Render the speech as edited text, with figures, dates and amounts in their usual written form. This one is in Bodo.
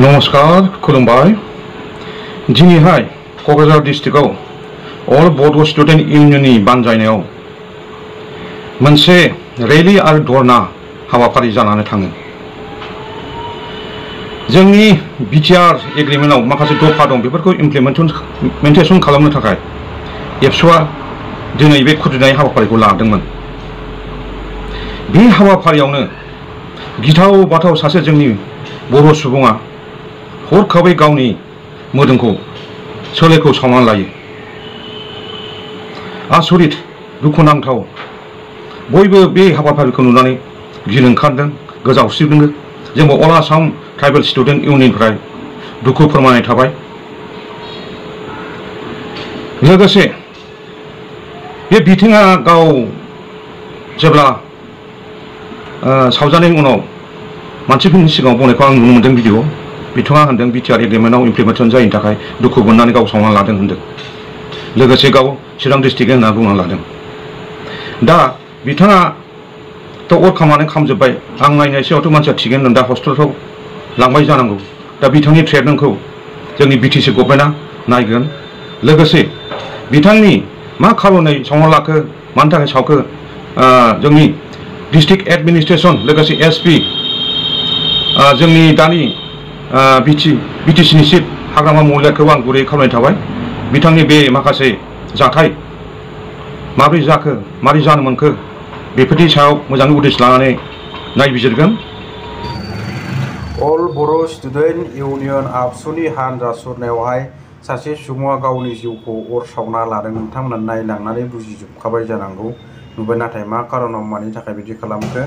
नमस्कार खुलुमबाय दिनैहाय क'क्राझार डिस्ट्रिक्टआव अल बड' स्टुडेन्ट इउनियननि बानजायनायाव मोनसे रैली आरो धरना हाबाफारि जानानै थाङो। जोंनि बिटिआर एग्रिमेन्टआव माखासे दफा दं, बेफोरखौ इमप्लिमेन्टेसन खालामनो थाखाय एबसुआ दिनै बे खुद्रिनाय हाबाफारिखौ लादोंमोन। बे हाबाफारियावनो गिथाव बाथाव सासे जोंनि बर' सुबुङा हरखाबै गावनि मोदोमखौ सोलेरखौ सावनानै लायो। आसरित दुखुनांथाव। बयबो बे हाबाफारिखौ नुनानै गिनो ओंखारदों, गोजावस्रिदों। जोंबो अल आसाम ट्राइबेल स्टुडेन्ट इउनियननिफ्राय दुखु फोरमायनाय थाबाय। लोगोसे बे बिथिङा गाव जेब्ला सावजानायनि उनाव मानसिफोरनि सिगाङाव बुंनायखौ आं नुनो मोन्दों भिडिअ'। बिथाङा होनदों बिटिआर एग्रिमेन्टआव इमप्लिमेन्टेसन जायैनि थाखाय दुखु मोननानै गाव सावना लादों होनदों। लोगोसे गाव चिरां डिस्ट्रिक्ट होनना बुंना लादों। दा बिथाङाथ' अर खालामनानै खामजोब्बाय। आं नायनायसेयावथ' मानसिया थिगैनो दं, दा हस्पिटालफ्राव लांबाय जानांगौ। दा बिथांनि ट्रिटमेन्टखौ जोंनि बिटिसि गभर्नमेन्टआ नायगोन। लोगोसे बिथांनि मा खारनै सावना लाखो, मानि थाखाय सावखो, जोंनि डिस्ट्रिक्ट एडमिनिस्ट्रेसन लोगोसे एसपि जोंनि दानि बिटिसिनि चिफ हाग्रामा महिलाखौ आं गुरै खावलायनाय थाबाय। बिथांनि बे माखासे जाथाय माबोरै जाखो, माबोरै जानो मोनखो, बेफोरनि सायाव मोजाङै उदिस लानानै नायबिजिरगोन। अल बर' स्टुडेन्ट इउनियन आबसुनि हानजा सुरनायावहाय सासे सुबुङा गावनि जिउखौ अर सावना लादों। नोंथांमोना नायलांनानै बुजिजोबखाबाय जानांगौ, नुबाय। नाथाय मा खारनाव, मानि थाखाय बिदि खालामखो